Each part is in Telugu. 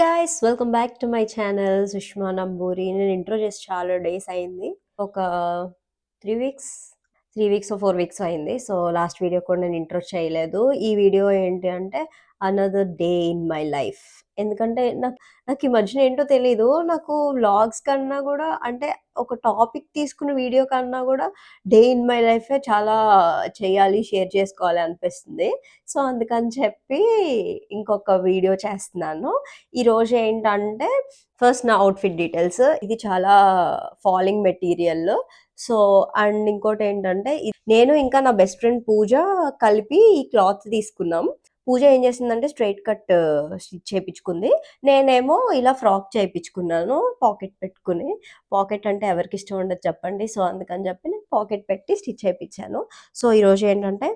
Guys welcome back to my channel Sushma Namburi. నేను ఇంట్రో చేసి చాలా డేస్ అయింది. ఒక 3 వీక్స్ 3 వీక్స్ 4 వీక్స్ అయింది. సో లాస్ట్ వీడియో కూడా నేను ఇంట్రో చేయలేదు. ఈ వీడియో ఏంటి అంటే another day in my life. ఎందుకంటే నాకు ఈ మధ్యన ఏంటో తెలీదు. నాకు వ్లాగ్స్ కన్నా కూడా అంటే ఒక టాపిక్ తీసుకున్న వీడియో కన్నా కూడా డే ఇన్ మై లైఫే చాలా చేయాలి, షేర్ చేసుకోవాలి అనిపిస్తుంది. సో అందుకని చెప్పి ఇంకొక వీడియో చేస్తున్నాను. ఈరోజు ఏంటంటే ఫస్ట్ నా అవుట్‌ఫిట్ డీటెయిల్స్. ఇది చాలా ఫాలింగ్ మెటీరియల్. సో అండ్ ఇంకోటేంటంటే నేను ఇంకా నా బెస్ట్ ఫ్రెండ్ పూజ కలిపి ఈ క్లాత్ తీసుకున్నాం. పూజ ఏం చేసిందంటే స్ట్రెయిట్ కట్ స్టిచ్ చేపించుకుంది. నేనేమో ఇలా ఫ్రాక్ చేపించుకున్నాను పాకెట్ పెట్టుకుని. పాకెట్ అంటే ఎవరికిష్టం ఉండదు చెప్పండి. సో అందుకని చెప్పి నేను పాకెట్ పెట్టి స్టిచ్ చేపించాను. సో ఈరోజు ఏంటంటే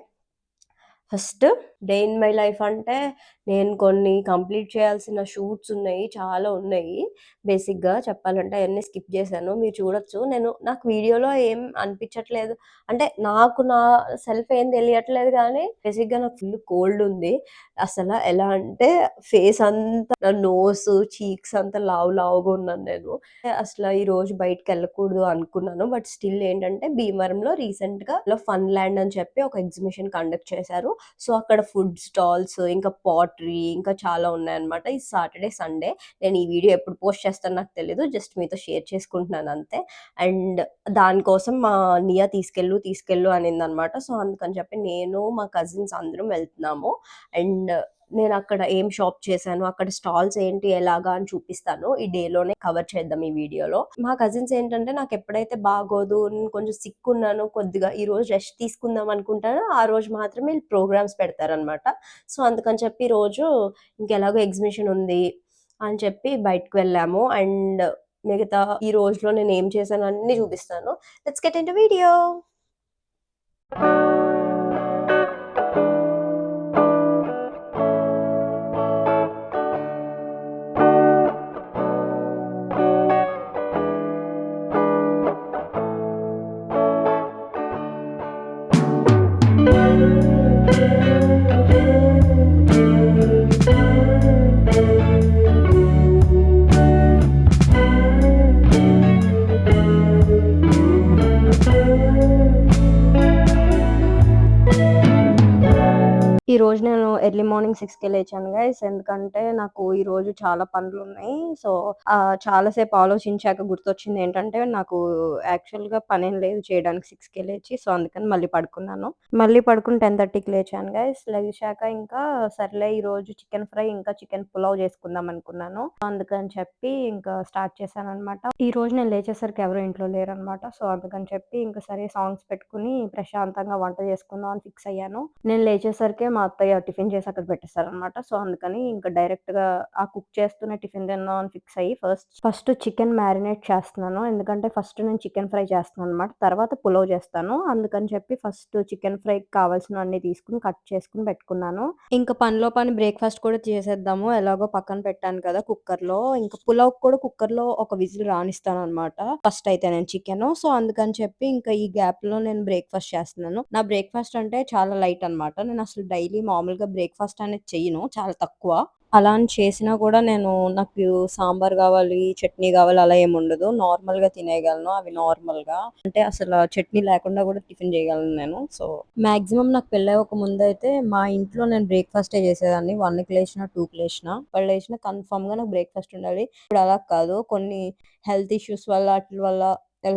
first day in my life అంటే నేను కొన్ని కంప్లీట్ చేయాల్సిన షూట్స్ ఉన్నాయి. చాలా ఉన్నాయి. బేసిక్‌గా చెప్పాలంటే అయన్నీ స్కిప్ చేశాను. మీరు చూడొచ్చు. నాకు వీడియోలో ఏం అనిపించట్లేదు. అంటే నాకు నా సెల్ఫ్ ఏం తెలియట్లేదు గానీ, బేసిక్‌గా నాకు ఫుల్ కోల్డ్ ఉంది. ఎలా అంటే ఫేస్ అంతా నా నోసు, చీక్స్ అంతా లావు లావుగా ఉన్నాను నేను. ఈరోజు బయటికెళ్ళకూడదు అనుకున్నాను. బట్ స్టిల్ ఏంటంటే భీమవరంలో రీసెంట్‌గా ఫన్ ల్యాండ్ అని చెప్పి ఒక ఎగ్జిబిషన్ కండక్ట్ చేశారు. సో అక్కడ ఫుడ్ స్టాల్స్, ఇంకా పాటరీ, ఇంకా చాలా ఉన్నాయన్నమాట. ఈ సాటర్‌డే, సండే. నేను ఈ వీడియో ఎప్పుడు పోస్ట్ చేస్తానో నాకు తెలీదు. జస్ట్ మీతో షేర్ చేసుకుంటున్నాను అంతే. అండ్ దానికోసం మా నియా తీసుకెళ్ళు అనిందనమాట. సో అందుకని చెప్పి నేను, మా కజిన్స్ అందరం వెళ్తున్నాము. అండ్ నేనక్కడ ఏం షాప్ చేశాను, అక్కడ స్టాల్స్ ఏంటి, ఎలాగా అని చూపిస్తాను. ఈ డేలోనే కవర్ చేద్దాం ఈ వీడియోలో. మా కజిన్స్ ఏంటంటే నాకు ఎప్పుడైతే బాగోదు, నేను కొంచెం సిక్ ఉన్నాను, కొద్దిగా ఈరోజు రెస్ట్ తీసుకుందాం అనుకుంటానో ఆ రోజు మాత్రమే వీళ్ళు ప్రోగ్రామ్స్ పెడతారనమాట. సో అందుకని చెప్పి ఈరోజు ఇంకెలాగో ఎగ్జిబిషన్ ఉంది అని చెప్పి బయటకు వెళ్ళాము. అండ్ మిగతా ఈ రోజులో నేను ఏం చేశాను అన్నీ చూపిస్తాను. Let's get into video. ఈరోజు నేను ఎర్లీ మార్నింగ్ 6కే లేచాను గైస్. ఎందుకంటే నాకు ఈరోజు చాలా పనులున్నాయి. సో చాలా సేపు ఆలోచించాక గుర్తొచ్చింది ఏంటంటే నాకు యాక్చువల్‌గా పనేం లేదు చేయడానికి 6కే లేచి. సో అందుకని మళ్ళీ పడుకున్నాను. మళ్ళీ పడుకొని 10:30కి లేచాను గైస్. లెగిశాక ఇంకా సర్లే ఈరోజు చికెన్ ఫ్రై ఇంకా చికెన్ పులావ్ చేసుకుందాం అనుకున్నాను. అందుకని చెప్పి ఇంకా స్టార్ట్ చేశాననమాట. ఈరోజు నేను లేచేసరికి ఎవరు ఇంట్లో లేరనమాట. సో అందుకని చెప్పి ఇంకా సరే సాంగ్స్ పెట్టుకుని ప్రశాంతంగా వంట చేసుకుందాం అని ఫిక్స్ అయ్యాను. నేను లేచేసరికే మా అత్తయ్య టిఫిన్ చేసి అక్కడ పెట్టేసారనమాట. సో అందుకని ఇంకా డైరెక్ట్‌గా ఆ కుక్ చేస్తూనే టిఫిన్ తిందాం అని ఫిక్స్ అయ్యి ఫస్ట్ చికెన్ మ్యారినేట్ చేస్తున్నాను. ఎందుకంటే ఫస్ట్ నేను చికెన్ ఫ్రై చేస్తున్నాననమాట. తర్వాత పులావ్ చేస్తాను. అందుకని చెప్పి ఫస్ట్ చికెన్ ఫ్రైకి కావాల్సినవన్నీ తీసుకొని కట్ చేసుకొని పెట్టుకున్నాను. ఇంకా పనిలో పని బ్రేక్‌ఫాస్ట్ కూడా చేసేద్దాము. ఎలాగో పక్కన పెట్టాను కదా కుక్కర్‌లో. ఇంకా పులావ్‌కి కూడా కుక్కర్‌లో ఒక విజిల్ రానిస్తాననమాట. ఫస్ట్ అయితే నేను చికెను. సో అందుకని చెప్పి ఇంకా ఈ గ్యాప్‌లో నేను బ్రేక్‌ఫాస్ట్ చేస్తున్నాను. నా బ్రేక్‌ఫాస్ట్ అంటే చాలా లైట్ అనమాట. నేను అసలు డైలీ మామూలుగా బ్రేక్‌ఫాస్ట్ అనేది చెయ్యను. చాలా తక్కువ. అలా అని చేసినా కూడా నాకు సాంబార్ గావాలి, చట్నీ గావాలి అలా ఏముండదు. నార్మల్‌గా తినేయగలను. అవి నార్మల్‌గా. అంటే అసల చట్నీ లేకుండా కూడా టిఫిన్ చేయగలను నేను. సో మాక్సిమం నాకు పెళ్లవ్వక ముందయితే మా ఇంట్లో నేను బ్రేక్‌ఫాస్టే చేసేదాన్ని. 1కి లేచినా, 2కి లేచినా. ఎప్పుడు లేచినా కన్ఫర్మ్‌గా నాకు బ్రేక్‌ఫాస్ట్ ఉండాలి. ఇప్పుడు అలా కాదు. కొన్ని హెల్త్ ఇష్యూస్ వల్ల ఆటిల వల్ల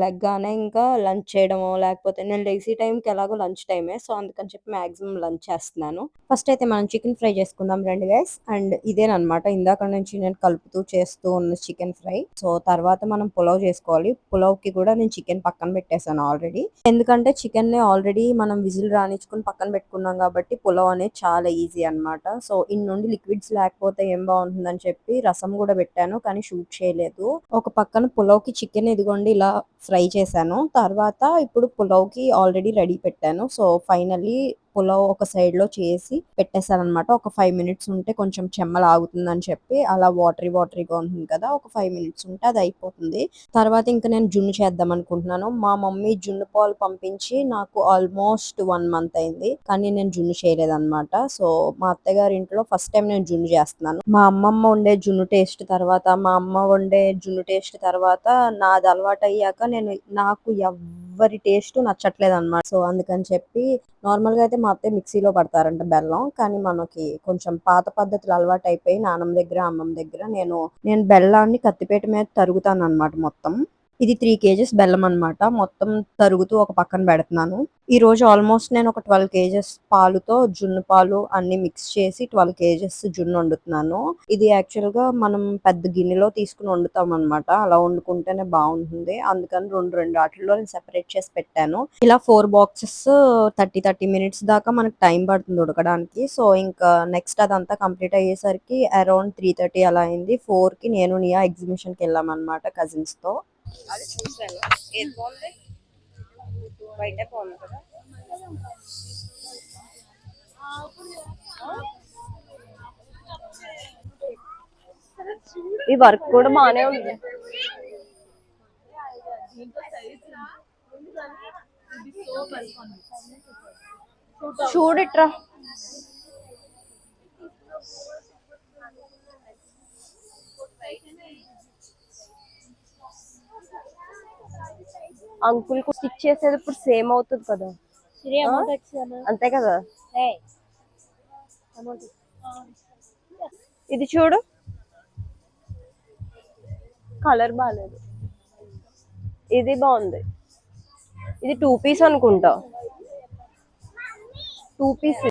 లెగ్గానే ఇంకా లంచ్ చేయడమో, లేకపోతే నేను లెగిసే టైంకి ఎలాగో లంచ్ టైమే. సో అందుకని చెప్పి మాక్సిమం లంచ్ చేస్తున్నాను. ఫస్ట్ అయితే మనం చికెన్ ఫ్రై చేసుకుందాం రండి గైస్. అండ్ ఇదేననమాట ఇందాక నుంచి నేను కలుపుతూ చేస్తూ ఉన్న చికెన్ ఫ్రై. సో తర్వాత మనం పులావ్ చేసుకోవాలి. పులావ్‌కి కూడా నేను చికెన్ పక్కన పెట్టేసాను ఆల్రెడీ. ఎందుకంటే చికెన్‌ని ఆల్రెడీ మనం విజిల్ రానిచ్చుకొని పక్కన పెట్టుకున్నాం కాబట్టి పులావ్ అనేది చాలా ఈజీ అనమాట. సో ఇన్ని నుండి లిక్విడ్స్ లేకపోతే ఏం బావుంటుందని చెప్పి రసం కూడా పెట్టాను. కానీ షూట్ చేయలేదు. ఒక పక్కన పులావ్‌కి చికెన్ ఇదిగోండి ఇలా ఫ్రై చేశాను. తర్వాత ఇప్పుడు పులావ్‌కి ఆల్రెడీ రెడీ పెట్టాను. సో ఫైనల్లీ పులావ్ ఒక సైడ్ లో చేసి పెట్టేశాను అనమాట. ఒక 5 minutes ఉంటే కొంచెం చెమ్మలు ఆగుతుందని చెప్పి, అలా వాటరీగా ఉంటుంది కదా, ఒక 5 minutes ఉంటే అది అయిపోతుంది. తర్వాత ఇంకా నేను జున్ను చేద్దాం అనుకుంటున్నాను. మా మమ్మీ జున్ను పాలు పంపించి నాకు ఆల్మోస్ట్ 1 month అయింది, కానీ నేను జున్ను చేయలేదన్నమాట. సో మా అత్తగారి ఇంట్లో ఫస్ట్ టైం నేను జున్ను చేస్తున్నాను. మా అమ్మమ్మ వండే జున్ను టేస్ట్ తర్వాత, మా అమ్మ వండే జున్ను టేస్ట్ తర్వాత నాది అలవాటు అయ్యాక నాకు ఎవ్వరి టేస్ట్ నచ్చట్లేదు అనమాట. సో అందుకని చెప్పి నార్మల్ గా అయితే మా అత్తయ్య మిక్సీలో పడతారంట బెల్లం, కానీ మనకి కొంచెం పాత పద్ధతులు అలవాటు అయిపోయి నాన్నమ్మ దగ్గర అమ్మమ్మ దగ్గర నేను బెల్లాన్ని కత్తిపేట మీద తరుగుతాను అనమాట మొత్తం. ఇది 3 kgs బెల్లం అనమాట. మొత్తం తరుగుతూ ఒక పక్కన పెడుతున్నాను. ఈ రోజు ఆల్మోస్ట్ నేను ఒక 12 kgs పాలుతో జున్ను పాలు అన్ని మిక్స్ చేసి 12 kgs జున్ను వండుతున్నాను. ఇది యాక్చువల్ గా మనం పెద్ద గిన్నెలో తీసుకుని వండుతాం అనమాట. అలా వండుకుంటేనే బాగుంటుంది. అందుకని రెండు వాటిల్లో నేను సెపరేట్ చేసి పెట్టాను. ఇలా 4 boxes 30 minutes దాకా మనకు టైం పడుతుంది ఉడకడానికి. సో ఇంకా నెక్స్ట్ అదంతా కంప్లీట్ అయ్యేసరికి అరౌండ్ 3:30 అలా అయింది. 4కి నేను నియా ఎగ్జిబిషన్ కి వెళ్ళాం అనమాట కజిన్స్ తో. అది చూసాను. ఏది బాగుంది? బయట బాగుంది కదా. ఈ వర్క్ కూడా బానే ఉంది. చూడిట్రా. అంకుల్ కు స్టిచ్ చేసేది ఇప్పుడు సేమ్ అవుతుంది కదా, అంతే కదా. ఇది చూడు, కలర్ బాగాలేదు. ఇది బాగుంది. ఇది 2 piece అనుకుంటా. 2 piece.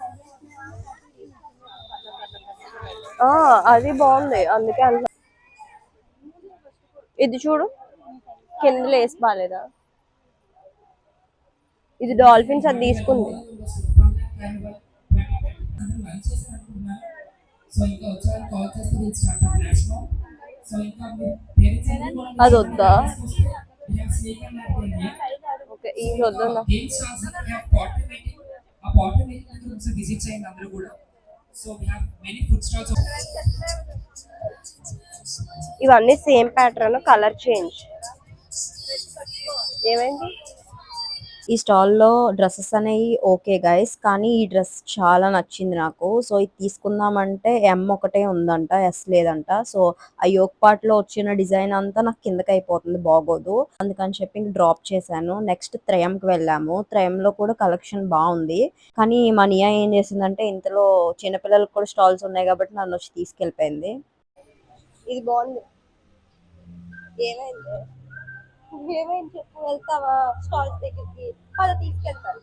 అది బాగుంది, అందుకే అన్న. ఇది చూడు, కింద లేస్ బాగాలేదా. ఇది డాల్ఫిన్స్ అది తీసుకుంది. అది వద్దా? ఓకే, ఇది వద్దా. ఇవన్నీ సేమ్ ప్యాటర్న్, కలర్ చేంజ్. ఏమైంది? ఈ స్టాల్లో డ్రెస్సెస్ అనేవి ఓకే గైస్, కానీ ఈ డ్రెస్ చాలా నచ్చింది నాకు. సో ఇది తీసుకుందామంటే ఎం ఒకటే ఉందంట, ఎస్ లేదంట. సో ఆ యోక్ పార్ట్ లో వచ్చిన డిజైన్ అంతా నాకు కిందకి అయిపోతుంది, బాగోదు. అందుకని చెప్పి ఇంక డ్రాప్ చేశాను. నెక్స్ట్ త్రయంకి వెళ్ళాము. త్రయంలో కూడా కలెక్షన్ బాగుంది, కానీ మా నియా ఏం చేసిందంటే ఇంతలో చిన్నపిల్లలకు కూడా స్టాల్స్ ఉన్నాయి కాబట్టి నన్ను వచ్చి తీసుకెళ్ళిపోయింది. ఇది బాగుంది. ఏమైంది? ఏమైంది చెప్పు. వెళ్తావా స్టాల్స్ దగ్గరికి? అలా తీసుకెళ్తాను.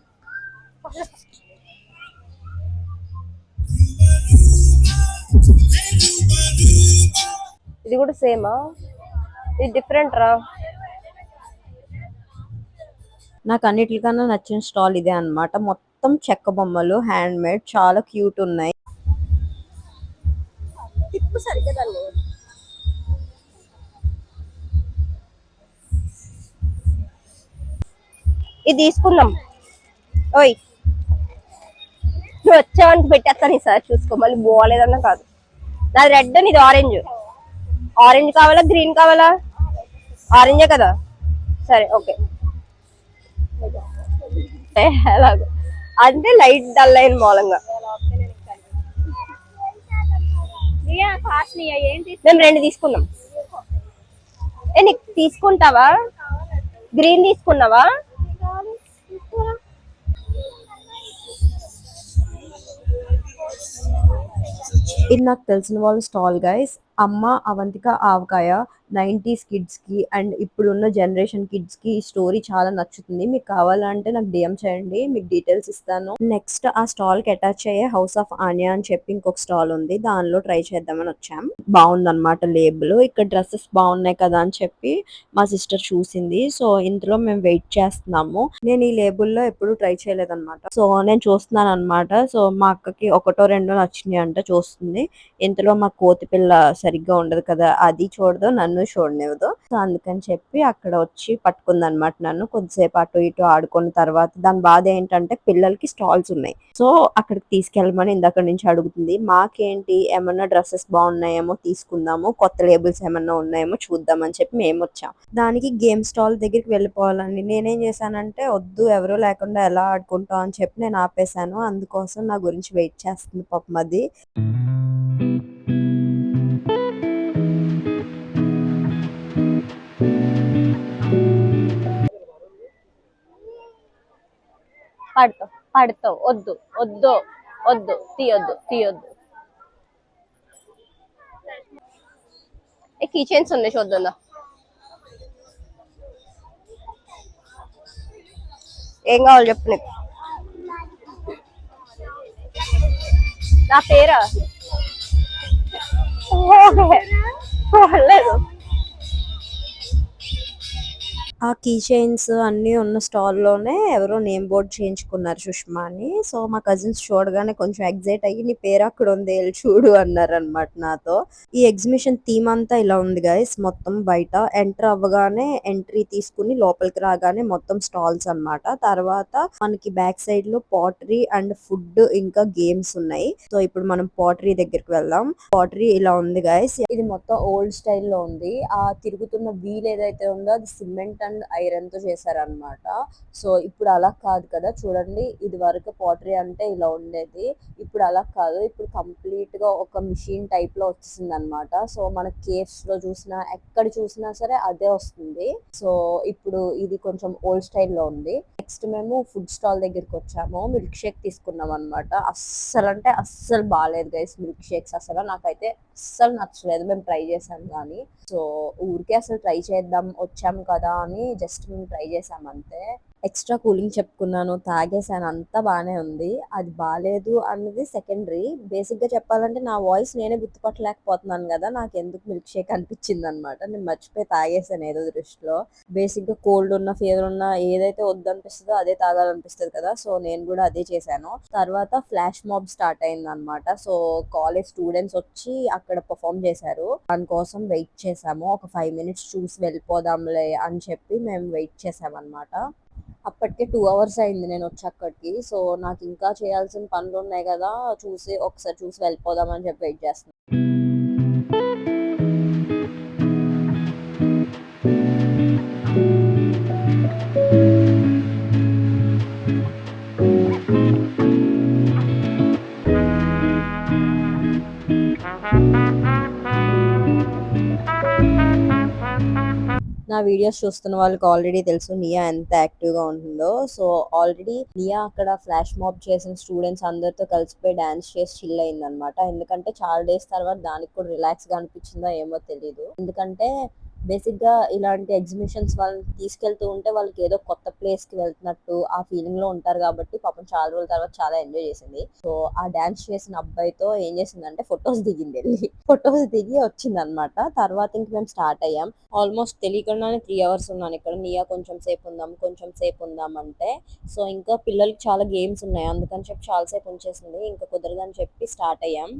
ఇది కూడా సేమా? ఇది డిఫరెంట్ రా. నాకు అన్నిటికన్నా నచ్చిన స్టాల్ ఇదే అన్నమాట. మొత్తం చెక్క బొమ్మలు, హ్యాండ్ మేడ్, చాలా క్యూట్ ఉన్నాయి. తిప్పు సరిగ్గా దాన్ని. ఇది తీసుకుందాం. ఓయ్, నువ్వు వచ్చావని పెట్టేస్తాను ఈసారి, చూసుకో. మళ్ళీ బాగాలేదన్నా కాదు. నాది రెడ్, నీది ఆరెంజ్. ఆరెంజ్ కావాలా గ్రీన్ కావాలా? ఆరెంజే కదా, సరే ఓకే. అలాగ అంటే లైట్ డల్ అయిన మూలంగా మేము 2 తీసుకున్నాం. నీకు తీసుకుంటావా? గ్రీన్ తీసుకున్నావా? ఇది నాకు తెలిసిన వాళ్ళ స్టాల్ గైస్. అమ్మ అవంతిక ఆవకాయ 90s కిడ్స్ కి అండ్ ఇప్పుడున్న జనరేషన్ కిడ్స్ కి ఈ స్టోరీ చాలా నచ్చుతుంది. మీకు కావాలంటే నాకు డిఎం చేయండి, మీకు డీటెయిల్స్ ఇస్తాను. నెక్స్ట్ ఆ స్టాల్ కి అటాచ్ అయ్యే హౌస్ ఆఫ్ ఆనియా అని చెప్పి ఇంకొక స్టాల్ ఉంది, దానిలో ట్రై చేద్దామని వచ్చాం. బాగుందన్నమాట లేబుల్. ఇక్కడ డ్రెస్సెస్ బాగున్నాయి కదా అని చెప్పి మా సిస్టర్ చూసింది. సో ఇందులో మేము వెయిట్ చేస్తున్నాము. నేను ఈ లేబుల్లో ఎప్పుడు ట్రై చేయలేదన్నమాట. సో నేను చూస్తున్నాను అనమాట. సో మా అక్కకి ఒకటో రెండో నచ్చినాయి అంట, చూస్తుంది. ఇంతలో మా కోతి పిల్ల సరిగ్గా ఉండదు కదా, అది చూడదు, నన్ను నన్ను చూడనివ్వదు. సో అందుకని చెప్పి అక్కడ వచ్చి పట్టుకుందనమాట నన్ను. కొద్దిసేపు అటు ఇటు ఆడుకున్న తర్వాత దాని బాధ ఏంటంటే పిల్లలకి స్టాల్స్ ఉన్నాయి. సో అక్కడికి తీసుకెళ్ళమని ఇందాక నుంచి అడుగుతుంది. మాకేంటి ఏమన్నా డ్రెస్సెస్ బాగున్నాయేమో తీసుకుందాము, కొత్త లేబుల్స్ ఏమన్నా ఉన్నాయేమో చూద్దామని చెప్పి మేము వచ్చాం. దానికి గేమ్ స్టాల్ దగ్గరికి వెళ్ళిపోవాలని నేనేం చేశానంటే వద్దు, ఎవరూ లేకుండా ఎలా ఆడుకుంటాం అని చెప్పి నేను ఆపేశాను. అందుకోసం నా గురించి వెయిట్ చేస్తుంది పాపం అది. పడతావు పడతావు, వద్దు వద్దు వద్దు, తీయొద్దు తీయొద్దు. ఏ కీ చైన్స్ ఉంది చూద్దా. ఏం కావాలి చెప్పు నీకు. నా పేరా లేదు. ఆ కీ చైన్స్ అన్నీ ఉన్న స్టాల్లోనే ఎవరో నేమ్ బోర్డ్ చేయించుకున్నారు సుష్మా అని. సో మా కజిన్స్ చూడగానే కొంచెం ఎగ్జైట్ అయ్యి నీ పేరు అక్కడ ఉంది వెళ్ళి చూడు అన్నారు అనమాట నాతో. ఈ ఎగ్జిబిషన్ థీమ్ అంతా ఇలా ఉంది గైస్. మొత్తం బయట ఎంటర్ అవ్వగానే ఎంట్రీ తీసుకుని లోపలికి రాగానే మొత్తం స్టాల్స్ అన్నమాట. తర్వాత మనకి బ్యాక్ సైడ్ లో పాటరీ అండ్ ఫుడ్ ఇంకా గేమ్స్ ఉన్నాయి. సో ఇప్పుడు మనం పాటరీ దగ్గరికి వెళ్దాం. పాటరీ ఇలా ఉంది గైస్. ఇది మొత్తం ఓల్డ్ స్టైల్లో ఉంది. ఆ తిరుగుతున్న వీల్ ఏదైతే ఉందో అది సిమెంట్ అండ్ ఐరన్ తో చేశారనమాట. సో ఇప్పుడు అలా కాదు కదా, చూడండి ఇది వరకు పాటరీ అంటే ఇలా ఉండేది, ఇప్పుడు అలా కాదు. ఇప్పుడు కంప్లీట్ గా ఒక మిషన్ టైప్ లో వచ్చేసింది అనమాట. సో మన కేవ్స్ లో చూసినా ఎక్కడ చూసినా సరే అదే వస్తుంది. సో ఇప్పుడు ఇది కొంచెం ఓల్డ్ స్టైల్లో ఉంది. నెక్స్ట్ మేము ఫుడ్ స్టాల్ దగ్గరికి వచ్చాము. మిల్క్ షేక్ తీసుకున్నాం అనమాట. అస్సలు అంటే అస్సలు బాగాలేదు గైస్ మిల్క్ షేక్స్. అసలు నాకైతే అస్సలు నచ్చలేదు. మేము ట్రై చేసాం కానీ, సో ఊరికే అసలు ట్రై చేద్దాం వచ్చాము కదా అని జస్ట్ మేము ట్రై చేసాం అంతే. ఎక్స్ట్రా కూలింగ్ చెప్పుకున్నాను, తాగేసాను, అంతా బాగానే ఉంది. అది బాగాలేదు అన్నది సెకండరీ. బేసిక్ గా చెప్పాలంటే నా వాయిస్ నేనే గుర్తుపట్టలేకపోతున్నాను కదా, నాకు ఎందుకు మిల్క్ షేక్ అనిపించింది అనమాట. నేను మర్చిపోయి తాగేసాను ఏదో దృష్టిలో. బేసిక్ గా కోల్డ్ ఉన్న ఫీవర్ ఉన్న ఏదైతే వద్దనిపిస్తుందో అదే తాగాలనిపిస్తుంది కదా, సో నేను కూడా అదే చేశాను. తర్వాత ఫ్లాష్ మాబ్ స్టార్ట్ అయింది అనమాట. సో కాలేజ్ స్టూడెంట్స్ వచ్చి అక్కడ పర్ఫామ్ చేశారు. దానికోసం వెయిట్ చేసాము. ఒక 5 minutes చూసి వెళ్ళిపోదాంలే అని చెప్పి మేము వెయిట్ చేసాం అనమాట. అప్పటికే 2 hours అయింది నేను వచ్చి అక్కడికి. సో నాకు ఇంకా చేయాల్సిన పనులు ఉన్నాయి కదా, ఒకసారి చూసి వెళ్ళిపోదాం అని చెప్పి వెయిట్ చేస్తున్నాను. నా వీడియోస్ చూస్తున్న వాళ్ళకి ఆల్రెడీ తెలుసు నియా ఎంత యాక్టివ్ గా ఉంటుందో. సో ఆల్రెడీ నియా అక్కడ ఫ్లాష్ మాబ్ చేసిన స్టూడెంట్స్ అందరితో కలిసిపోయి డాన్స్ చేసి చిల్ అయింది అనమాట. ఎందుకంటే చాలా డేస్ తర్వాత దానికి కూడా రిలాక్స్ గా అనిపించిందో ఏమో తెలియదు. ఎందుకంటే బేసిక్ గా ఇలాంటి ఎగ్జిబిషన్స్ వాళ్ళని తీసుకెళ్తూ ఉంటే వాళ్ళకి ఏదో కొత్త ప్లేస్ కి వెళ్తున్నట్టు ఆ ఫీలింగ్ లో ఉంటారు కాబట్టి పాపం చాలా రోజుల తర్వాత చాలా ఎంజాయ్ చేసింది. సో ఆ డాన్స్ చేసిన అబ్బాయితో ఏం చేసిందంటే ఫొటోస్ దిగింది, వెళ్ళి ఫొటోస్ దిగి వచ్చింది అనమాట. తర్వాత ఇంక మేము స్టార్ట్ అయ్యాం. ఆల్మోస్ట్ తెలియకుండానే 3 hours ఉన్నాను ఇక్కడ. నియా కొంచెం సేపు ఉందాం అంటే, సో ఇంకా పిల్లలకి చాలా గేమ్స్ ఉన్నాయి అందుకని చెప్పి చాలా సేపు ఉంచేసింది. ఇంకా కుదరదని చెప్పి స్టార్ట్ అయ్యాం.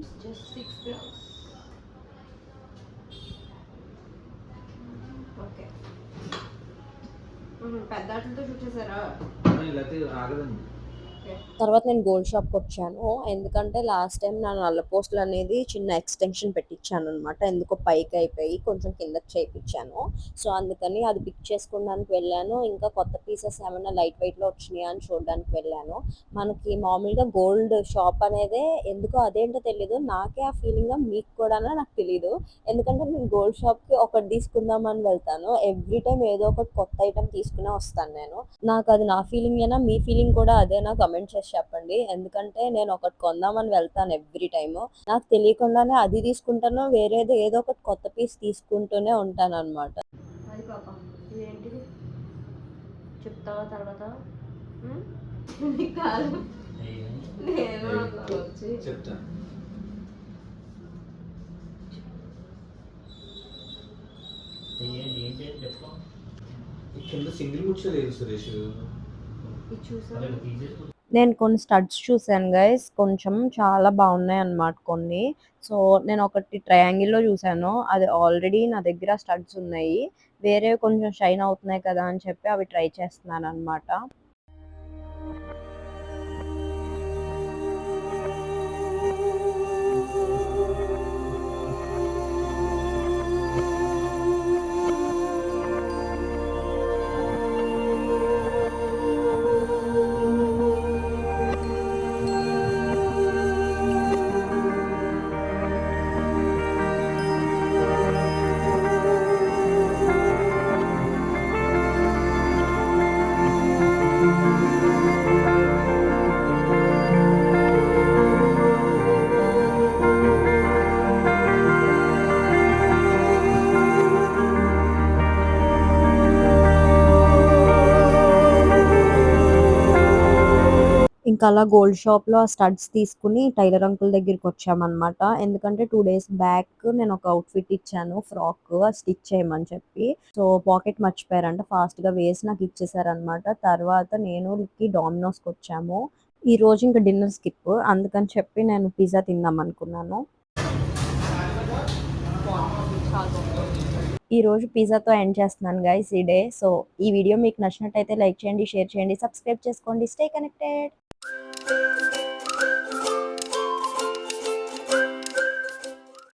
పెద్దాటలతో చూసేసారా? తర్వాత నేను గోల్డ్ షాప్కి వచ్చాను. ఎందుకంటే లాస్ట్ టైం నా నల్ల పోస్టులు అనేది చిన్న ఎక్స్టెన్షన్ పెట్టించాను అనమాట. ఎందుకో పైకి అయిపోయి కొంచెం కిందకి చేయించాను. సో అందుకని అది పిక్ చేసుకోవడానికి వెళ్ళాను. ఇంకా కొత్త పీసెస్ ఏమైనా లైట్ వెయిట్లో వచ్చినాయా అని చూడడానికి వెళ్ళాను. మనకి మామూలుగా గోల్డ్ షాప్ అనేది ఎందుకో అదేంటో తెలీదు, నాకే ఆ ఫీలింగ్, మీకు కూడా నాకు తెలీదు. ఎందుకంటే నేను గోల్డ్ షాప్కి ఒకటి తీసుకుందామని వెళ్తాను, ఎవ్రీ టైం ఏదో ఒకటి కొత్త ఐటమ్ తీసుకునే వస్తాను నేను. నాకు అది నా ఫీలింగ్ ఏనా మీ ఫీలింగ్ కూడా అదేనా కమెంట్ చేసి చెప్పండి. ఎందుకంటే నేను ఒకటి కొందామని వెళ్తాను ఎవ్రీ టైము, నాకు తెలియకుండానే అది తీసుకుంటాను, వేరేది ఏదో ఒకటి కొత్త పీస్ తీసుకుంటూనే ఉంటాను అనమాట. అది పాప ఇదేంటిది చెప్తావా తర్వాత? కాదు నేను వచ్చి చెప్తాను. కింద సింగిల్ కూర్చోలేదు సురేష్. ఇది చూసాను. నేను కొన్ని స్టడ్స్ చూసాను గైస్. కొంచెం చాలా బాగున్నాయన్నమాట కొన్ని. సో, నేను ఒకటి ట్రయాంగిల్‌లో చూసాను. అది ఆల్రెడీ నా దగ్గర స్టడ్స్ ఉన్నాయి. వేరేవి కొంచెం షైన్ అవుతున్నాయి కదా అని చెప్పి అవి ట్రై చేస్తున్నానన్నమాట. ఇంకా అలా గోల్డ్ షాప్‌లో ఆ స్టడ్స్ తీసుకొని టైలర్ అంకుల్ దగ్గరికొచ్చామనమాట. ఎందుకంటే 2 డేస్ బ్యాక్ నేను ఒక అవుట్‌ఫిట్ ఇచ్చాను ఫ్రాక్ స్టిచ్ చేయమని చెప్పి. సో, పాకెట్ మర్చిపోయారంట. ఫాస్ట్‌గా వేసి నాకిచ్చేసారనమాట. తర్వాత నేను, లిక్కీ డామినోస్‌కొచ్చాము. ఈరోజు ఇంక డిన్నర్ స్కిప్. అందుకని చెప్పి నేను పిజ్జా తిందామనుకున్నాను. ఈరోజు పిజ్జాతో ఎండ్ చేస్తున్నాను గైస్ ఈ డే. సో, ఈ వీడియో మీకు నచ్చినట్టయితే లైక్ చేయండి, షేర్ చేయండి, సబ్స్క్రైబ్ చేసుకోండి. Stay connected.